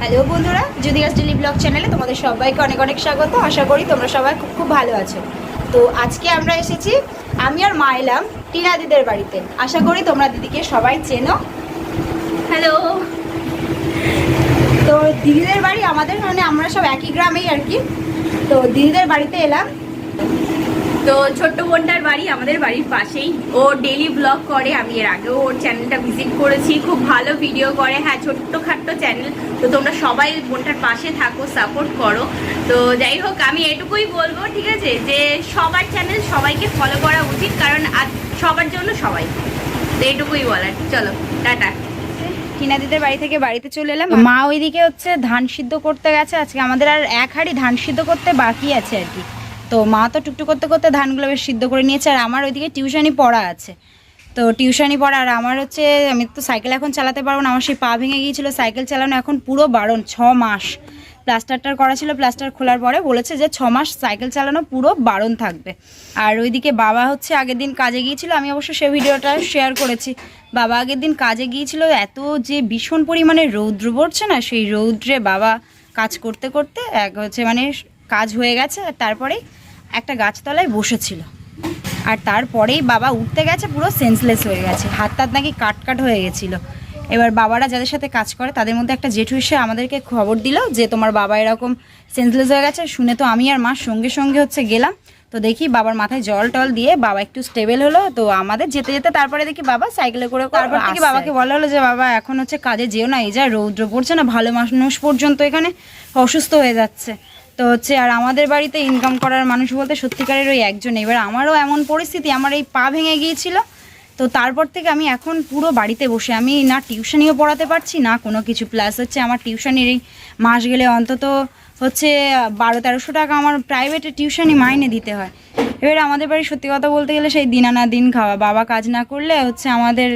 Hello বন্ধুরা, জ্যোতিকাস daily blog চ্যানেলে তোমাদের সবাইকে অনেক অনেক স্বাগত। আশা করি তোমরা সবাই খুব খুব ভালো আছো। তো আজকে আমরা এসেছি, আমি আর মা এলাম টিনা দিদির বাড়িতে। আশা করি তোমরা দিদিকে সবাই চেনো। হ্যালো। তো দিদিদের বাড়ি আমাদের, মানে আমরা সব একই গ্রামেই আর কি। তো দিদিদের বাড়িতে এলাম। তো ছোট্ট বোনটার বাড়ি আমাদের বাড়ির পাশেই। ও ডেইলি ব্লগ করে, আমি এর আগেও ওর চ্যানেলটা ভিজিট করেছি। খুব ভালো ভিডিও করে, হ্যাঁ ছোট্টখাট্টো চ্যানেল। তো তোমরা সবাই বোনটার পাশে থাকো, সাপোর্ট করো। তো যাই হোক, আমি এটুকুই বলবো, ঠিক আছে, যে সবার চ্যানেল সবাইকে ফলো করা উচিত, কারণ আজ সবার জন্য সবাই। তো এটুকুই বলার। চলো টাটা। টিনা দিদির বাড়ি থেকে বাড়িতে চলে এলাম। মা ওইদিকে হচ্ছে ধান সিদ্ধ করতে গেছে। আজকে আমাদের আর এক হাঁড়ি ধান সিদ্ধ করতে বাকি আছে আর কি। তো মা তো টুকটুক করতে করতে ধানগুলো বেশ সিদ্ধ করে নিয়েছে। আর আমার ওইদিকে টিউশনি পড়া আছে। তো টিউশনি পড়া, আর আমার হচ্ছে, আমি তো সাইকেল এখন চালাতে পারবো না, আমার সেই পা ভেঙে গিয়েছিলো। সাইকেল চালানো এখন পুরো বারণ, 6 মাস। প্লাস্টারটার করা ছিল, প্লাস্টার খোলার পরে বলেছে যে 6 মাস সাইকেল চালানো পুরো বারণ থাকবে। আর ওইদিকে বাবা হচ্ছে আগের দিন কাজে গিয়েছিল, আমি অবশ্য সে ভিডিওটা শেয়ার করেছি। বাবা আগের দিন কাজে গিয়েছিল, এত যে ভীষণ পরিমাণে রৌদ্র পড়ছে না, সেই রৌদ্রে বাবা কাজ করতে করতে হচ্ছে মানে কাজ হয়ে গেছে। আর তারপরেই একটা গাছতলায় বসেছিল। আর তারপরেই বাবা উঠতে গেছে, পুরো সেন্সলেস হয়ে গেছে, হাত টাত নাকি কাট হয়ে গেছিলো। এবার বাবারা যাদের সাথে কাজ করে তাদের মধ্যে একটা জেঠু এসে আমাদেরকে খবর দিল যে তোমার বাবা এরকম সেন্সলেস হয়ে গেছে। শুনে তো আমি আর মা সঙ্গে সঙ্গে হচ্ছে গেলাম। তো দেখি বাবার মাথায় জল টল দিয়ে বাবা একটু স্টেবল হলো। তো আমাদের যেতে যেতে তারপরে দেখি বাবা সাইকেলে করে, তারপর থেকে বাবাকে বলা হলো যে বাবা এখন হচ্ছে কাজে যেও না, এই যা রৌদ্র পড়ছে না, ভালো মানুষ পর্যন্ত এখানে অসুস্থ হয়ে যাচ্ছে। তো হচ্ছে, আর আমাদের বাড়িতে ইনকাম করার মানুষ বলতে সত্যিকারের ওই একজন। এবার আমারও এমন পরিস্থিতি, আমার এই পা ভেঙে গিয়েছিল। তো তারপর থেকে আমি এখন পুরো বাড়িতে বসে, আমি না টিউশনিও পড়াতে পারছি না কোনো কিছু। প্লাস হচ্ছে আমার টিউশনির এই মাস গেলে অন্তত হচ্ছে 1200-1300 টাকা আমার প্রাইভেটে টিউশনি মাইনে দিতে হয়। এবার আমাদের বাড়ি সত্যি কথা বলতে গেলে সেই দিন আনা দিন খাওয়া, বাবা কাজ না করলে হচ্ছে আমাদের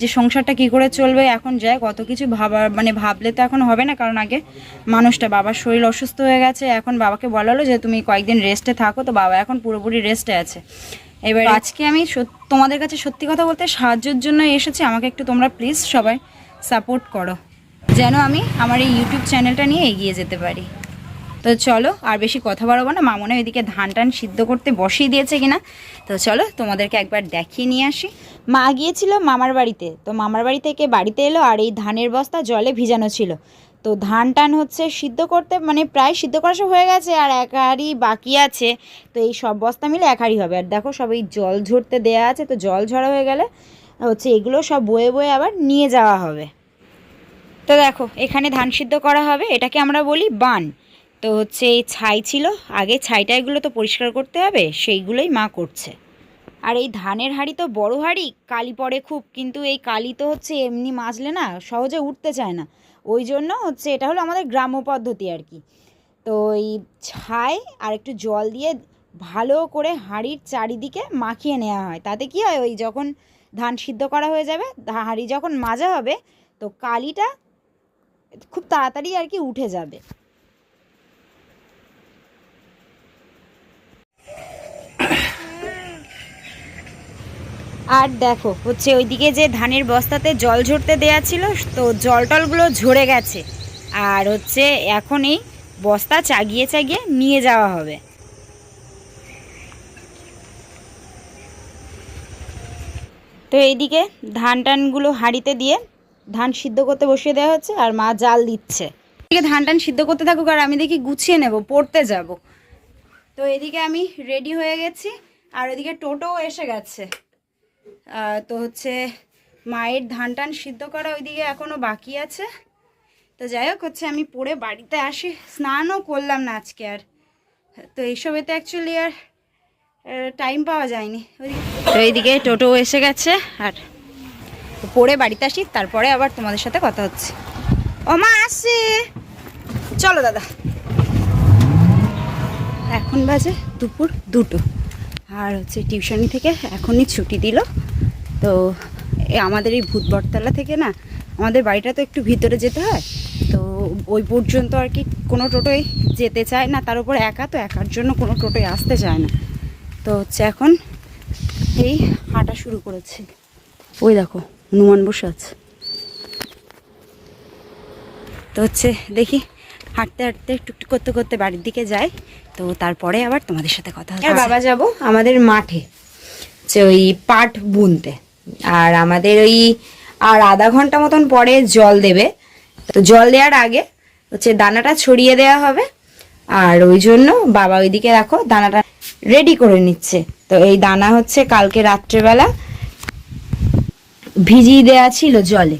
যে সংসারটা কি করে চলবে এখন যায় কত কিছু ভাবলে তো এখন হবে না। কারণ আগে মানুষটা, বাবার শরীর অসুস্থ হয়ে গেছে, এখন বাবাকে বলা হলো যে তুমি কয়েকদিন রেস্টে থাকো। তো বাবা এখন পুরোপুরি রেস্টে আছে। এবার আজকে আমি তোমাদের কাছে সত্যি কথা বলতে সাহায্যের জন্য এসেছি। আমাকে একটু তোমরা প্লিজ সবাই সাপোর্ট করো, যেন আমি আমার এই ইউটিউব চ্যানেলটা নিয়ে এগিয়ে যেতে পারি। তো চলো আর বেশি কথা বাড়াবো না। মা মনে হয় ওইদিকে ধান টান সিদ্ধ করতে বসিয়ে দিয়েছে কিনা। তো চলো তোমাদেরকে একবার দেখিয়ে নিয়ে আসি। মা গিয়েছিল মামার বাড়িতে, তো মামার বাড়ি থেকে বাড়িতে এলো, আর এই ধানের বস্তা জলে ভিজানো ছিল। তো ধান টান হচ্ছে সিদ্ধ করতে, মানে প্রায় সিদ্ধ করা সব হয়ে গেছে, আর এক হাঁড়ি বাকি আছে। তো এই সব বস্তা মিলে এক হাঁড়ি হবে। আর দেখো সব এই জল ঝরতে দেয়া আছে। তো জল ঝরা হয়ে গেলে হচ্ছে এগুলো সব বয়ে বয়ে আবার নিয়ে যাওয়া হবে। তো দেখো এখানে ধান সিদ্ধ করা হবে, এটাকে আমরা বলি বান। তো হচ্ছে এই ছাই ছিল আগে, ছাইটা এগুলো তো পরিষ্কার করতে হবে, সেইগুলোই মা করছে। আর এই ধানের হাঁড়ি তো বড় হাঁড়ি, কালি পড়ে খুব, কিন্তু এই কালি তো হচ্ছে এমনি মাজলে না সহজে উঠতে চায় না। ওই জন্য হচ্ছে এটা হলো আমাদের গ্রাম্য পদ্ধতি আর কি। তো এই ছাই আর একটু জল দিয়ে ভালো করে হাঁড়ির চারিদিকে মাখিয়ে নেওয়া হয়। তাতে কি হয়, ওই যখন ধান সিদ্ধ করা হয়ে যাবে, হাঁড়ি যখন মাজা হবে, তো কালিটা খুব তাড়াতাড়ি আর কি উঠে যাবে। আর দেখো হচ্ছে ওইদিকে যে ধানের বস্তাতে জল ঝরতে দেয়া ছিল, তো জল টলগুলো ঝরে গেছে। আর হচ্ছে এখন এই বস্তা চাগিয়ে চাগিয়ে নিয়ে যাওয়া হবে। তো এইদিকে ধান টানগুলো হাঁড়িতে দিয়ে ধান সিদ্ধ করতে বসিয়ে দেওয়া হচ্ছে, আর মা জাল দিচ্ছে। এদিকে ধান টান সিদ্ধ করতে থাকুক, আর আমি দেখি গুছিয়ে নেব, পড়তে যাব। তো এদিকে আমি রেডি হয়ে গেছি, আর ওইদিকে টোটোও এসে গেছে। তো হচ্ছে মায়ের ধান টান সিদ্ধ করা ওইদিকে এখনও বাকি আছে। তো যাই হোক হচ্ছে আমি পড়ে বাড়িতে আসি, স্নানও করলাম না আজকে আর। তো এইসবেতে অ্যাকচুয়ালি আর টাইম পাওয়া যায়নি। তো এইদিকে টোটোও এসে গেছে, আর পড়ে বাড়িতে আসি, তারপরে আবার তোমাদের সাথে কথা হচ্ছে। ও মা আসছে, চলো দাদা। এখন বাজে দুপুর 2টো, আর হচ্ছে টিউশনি থেকে এখনই ছুটি দিল। তো আমাদের এই ভূতবরতলা থেকে না আমাদের বাড়িটা তো একটু ভিতরে যেতে হয়। তো ওই পর্যন্ত আর কি কোনো টোটোই যেতে চায় না, তার উপর একা, তো একার জন্য কোনো টোটোই আসতে চায় না। তো হচ্ছে এখন এই হাঁটা শুরু করেছি। ওই দেখো হনুমান বসে আছে। তো হচ্ছে দেখি হাঁটতে হাঁটতে টুকটুক করতে করতে বাড়ির দিকে যাই, তো তারপরে আবার তোমাদের সাথে কথা হবে। আর বাবা যাব আমাদের মাঠে যে ওই পাট বুনতে, আর আমাদের ওই আর আধা ঘন্টা মতন পরে জল দেবে। তো জল দেওয়ার আগে হচ্ছে দানাটা ছড়িয়ে দেওয়া হবে, আর ওই জন্য বাবা ওইদিকে দেখো দানাটা রেডি করে নিচ্ছে। তো এই দানা হচ্ছে কালকে রাত্রেবেলা ভিজিয়ে দেওয়া ছিল জলে,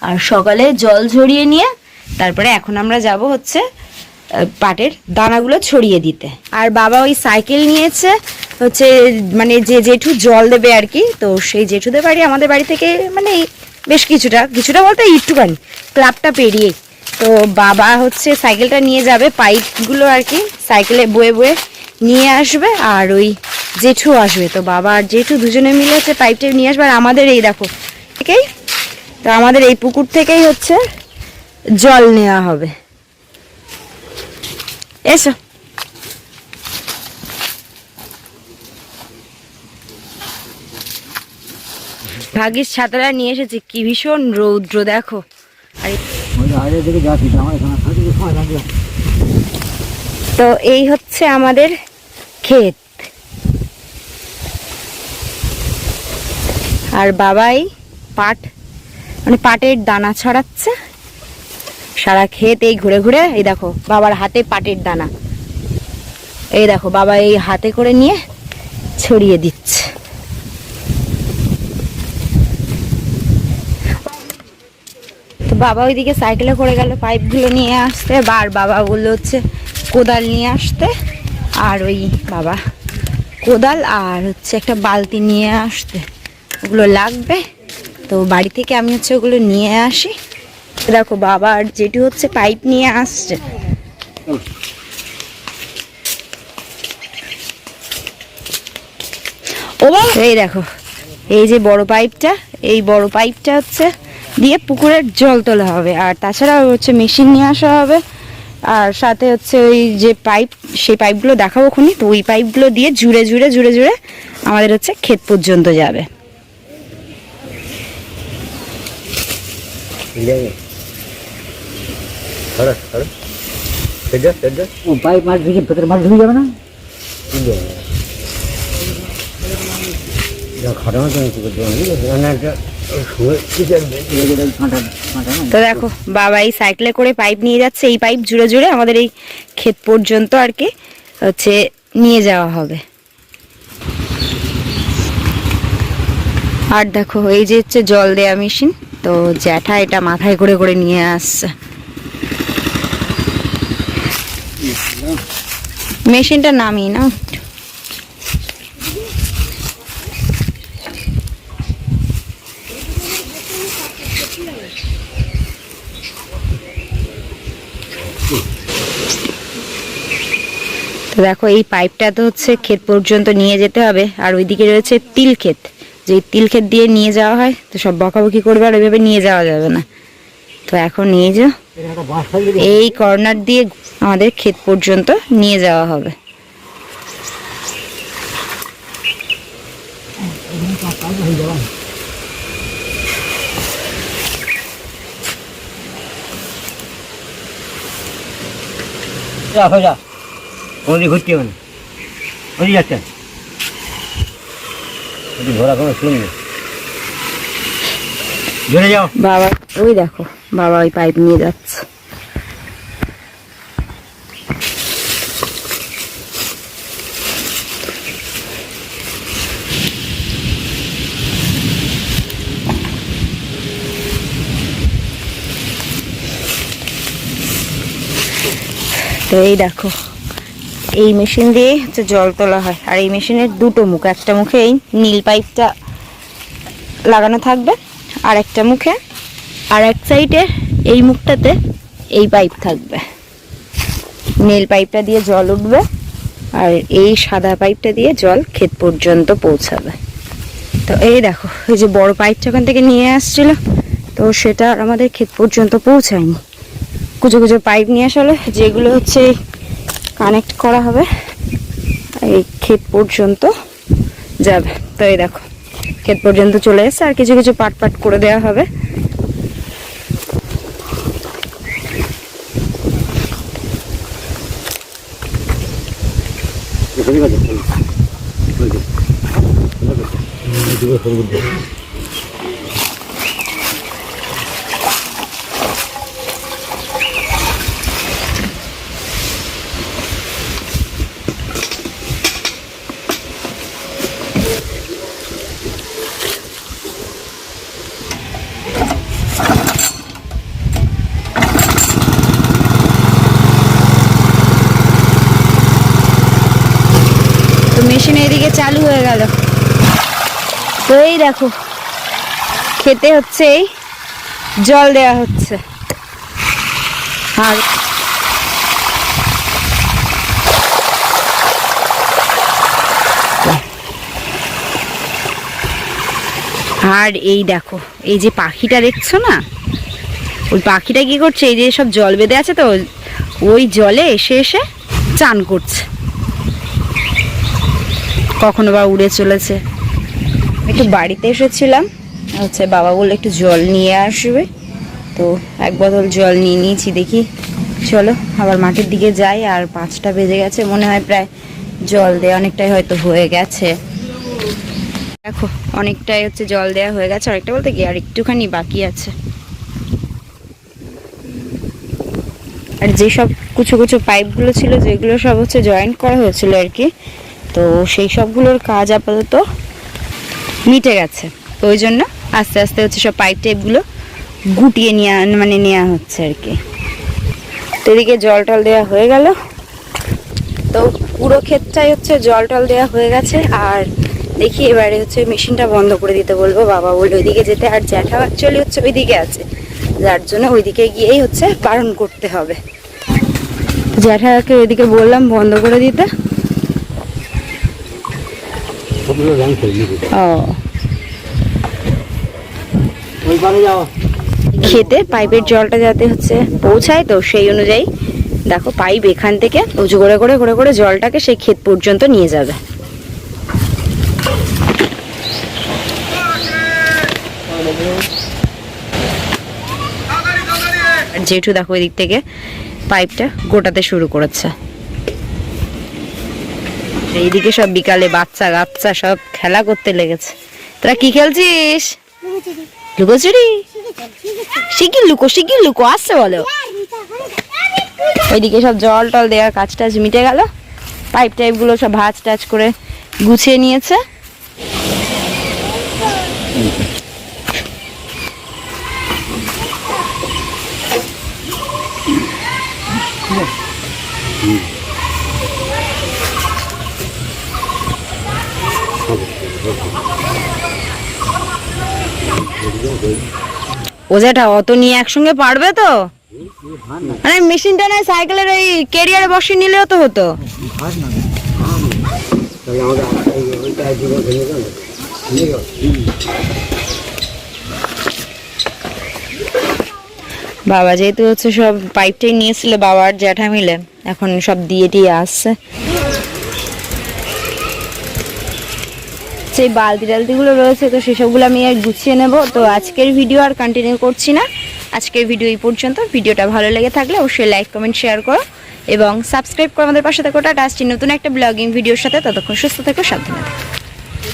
আর সকালে জল ঝরিয়ে নিয়ে তারপরে এখন আমরা যাব হচ্ছে পাটের দানাগুলো ছড়িয়ে দিতে। আর বাবা ওই সাইকেল নিয়েছে হচ্ছে মানে যে জেঠু জল দেবে আর কি, তো সেই জেঠুদের বাড়ি আমাদের বাড়ি থেকে মানে বেশ কিছুটা বলতে একটুখানি ক্লাবটা পেরিয়ে। তো বাবা হচ্ছে সাইকেলটা নিয়ে যাবে, পাইপগুলো আর কি সাইকেলে বয়ে বয়ে নিয়ে আসবে, আর ওই জেঠু আসবে। তো বাবা আর জেঠু দুজনে মিলে হচ্ছে পাইপটা নিয়ে আসবে। আর আমাদের এই দেখো থেকেই, তো আমাদের এই পুকুর থেকেই হচ্ছে জল নেওয়া হবে। এসো। ভাগ্যিস ছাতাটা নিয়ে এসেছি, কি ভীষণ রৌদ্র দেখো। তো এই হচ্ছে আমাদের ক্ষেত, আর বাবাই পাট মানে পাটের দানা ছড়াচ্ছে সারা ক্ষেত। এই ঘুরে ঘুরে এই দেখো বাবার হাতে পাটের দানা, এই দেখো বাবা এই হাতে করে নিয়ে ছড়িয়ে দিচ্ছে। তো বাবা ওইদিকে সাইকেলে করে গেল পাইপগুলো নিয়ে আসতে, বাবা বললো হচ্ছে কোদাল নিয়ে আসতে, আর ওই বাবা কোদাল আর হচ্ছে একটা বালতি নিয়ে আসতে, ওগুলো লাগবে। তো বাড়ি থেকে আমি হচ্ছে ওগুলো নিয়ে আসি। দেখো বাবা আর জেঠু হচ্ছে পাইপ নিয়ে আসছে। এই দেখো এই যে বড় পাইপটা, এই বড় পাইপটা হচ্ছে দিয়ে পুকুরের জল তোলা হবে, আর তাছাড়া হচ্ছে মেশিন নিয়ে আসা হবে, আর সাথে হচ্ছে ওই যে পাইপ সেই পাইপগুলো দেখাবো খুনি। তো ওই পাইপগুলো দিয়ে জুড়ে জুড়ে জুড়ে জুড়ে আমাদের হচ্ছে ক্ষেত পর্যন্ত যাবে। পাইপ মাছ ঢুকে ভেতরে মাছ ঢুকে যাবে না? তো দেখো বাবা এই সাইকেলে করে পাইপ নিয়ে যাচ্ছে, এই পাইপ জুড়ে জুড়ে আমাদের এই ক্ষেত পর্যন্ত আর কি হচ্ছে নিয়ে যাওয়া হবে। আর দেখো এই যে হচ্ছে জল দেয়া মেশিন, তো জ্যাঠা এটা মাথায় করে করে নিয়ে আসছে। মেশিনটা নামি না, তো দেখো এই পাইপটা তো হচ্ছে ক্ষেত পর্যন্ত নিয়ে যেতে হবে, আর ওইদিকে রয়েছে তিল ক্ষেত, যে তিল ক্ষেত দিয়ে নিয়ে যাওয়া হয়, তো সব বকাবকি করবে আর ওইভাবে নিয়ে যাওয়া যাবে না। তো এখন নিয়ে যাও এই কর্নার দিয়ে আমাদের ক্ষেত পর্যন্ত নিয়ে যাওয়া হবে। ঘুরতে হবে না, ওই যাচ্ছে ঘোরা কোনো শুনবে জোরে যাও। বাবা ওই দেখো বাবা ওই পাইপ নিয়ে যাচ্ছে। তো এই দেখো এই মেশিন দিয়ে হচ্ছে জল তোলা হয়, আর এই মেশিনের দুটো মুখ, একটা মুখে এই নীল পাইপটা লাগানো থাকবে, আর একটা মুখে আর এক সাইডে এই মুখটাতে এই পাইপ থাকবে। নীল পাইপটা দিয়ে জল উঠবে, আর এই সাদা পাইপটা দিয়ে জল ক্ষেত পর্যন্ত পৌঁছাবে। তো এই দেখো এই যে বড় পাইপটা ওখান থেকে নিয়ে আসছিল, তো সেটা আর আমাদের ক্ষেত পর্যন্ত পৌঁছায়নি। কুচো কুচো পাইপ নিয়ে আসলে যেগুলো হচ্ছে কানেক্ট করা হবে এই ক্ষেত পর্যন্ত যাবে। তো এই দেখো ক্ষেত পর্যন্ত চলে এসেছে, আর কিছু কিছু পাট পাট করে দেওয়া হবে। তো মেশিন এদিকে চালু হয়ে গেল। তো এই দেখো খেতে হচ্ছে, এই জল দেয়া হচ্ছে। আর আর এই দেখো এই যে পাখিটা দেখছো না, ওই পাখিটা কি করছে, এই যে সব জল বেঁধে আছে তো ওই জলে এসে এসে চান করছে, কখনো বা উড়ে চলেছে। একটু বাড়িতে এসেছিলাম, হচ্ছে বাবা বললো একটু জল নিয়ে আসবে, তো এক বোতল জল নিয়ে নিয়েছি। দেখি চলো আবার মাঠের দিকে যাই। আর 5টা বেজে গেছে, মনে হয় প্রায় জল দেওয়া অনেকটাই হয়তো হয়ে গেছে। দেখো অনেকটাই হচ্ছে জল দেওয়া হয়ে গেছে, অনেকটা বলতে কি আর একটুখানি বাকি আছে। আর যেসব কুচো কুচো পাইপগুলো ছিল যেগুলো সব হচ্ছে জয়েন্ট করা হয়েছিল আর কি, তো সেই সবগুলোর কাজ আপাতত মিটে গেছে। তো ওই জন্য আস্তে আস্তে হচ্ছে সব পাইপ টাইপগুলো গুটিয়ে নেওয়া হচ্ছে আর কি। তো এদিকে জল টল দেওয়া হয়ে গেল, তো পুরো ক্ষেতটাই হচ্ছে জল টল দেওয়া হয়ে গেছে। আর দেখি এবারে হচ্ছে মেশিনটা বন্ধ করে দিতে বলবো, বাবা বললো ওইদিকে যেতে। আর জ্যাঠা অ্যাকচুয়ালি হচ্ছে ওইদিকে আছে, যার জন্য ওইদিকে গিয়েই হচ্ছে বারণ করতে হবে। জ্যাঠাকে ওইদিকে বললাম বন্ধ করে দিতে। ও খেতে পাইপের জলটা যাতে হচ্ছে পৌঁছায়, তো সেই অনুযায়ী দেখো পাইপ এখান থেকে উঁচু করে করে করে করে জলটাকে সেই ক্ষেত পর্যন্ত নিয়ে যাবে। জেঠু দেখো এদিক থেকে পাইপটা গোটাতে শুরু করেছে। এইদিকে সব বিকালে বাচ্চা কাচ্চা সব খেলা করতে লেগেছে। তোরা কি খেলছিস? লুকোচুরি? শিগগির লুকো আসছে বলো। ওইদিকে সব জল টল দেওয়ার কাজ টাজ মিটে গেল, পাইপ টাইপ গুলো সব ভাঁজ টাজ করে গুছিয়ে নিয়েছে। ওজাটা অত নিয়ে একসঙ্গে পারবে তো? মানে মেশিনটা নয় সাইকেলের ওই ক্যারিয়ারে বসিয়ে নিলেও তো হতো। বাবা যেহেতু হচ্ছে সব পাইপটাই নিয়েছিল বাবা আর জ্যাঠা মিলে, এখন সব দিয়ে টিয়ে আসছে। সেই বালতি টালতিগুলো রয়েছে, তো সেসবগুলো আমি আর গুছিয়ে নেব। তো আজকের ভিডিও আর কন্টিনিউ করছি না, আজকের ভিডিও এই পর্যন্ত। ভিডিওটা ভালো লেগে থাকলে অবশ্যই লাইক কমেন্ট শেয়ার করো এবং সাবস্ক্রাইব করে আমাদের পাশে থাকো। টাটা, আসছি নতুন একটা ব্লগিং ভিডিওর সাথে। ততক্ষণ সুস্থ থেকো, সাবধানে থেকো।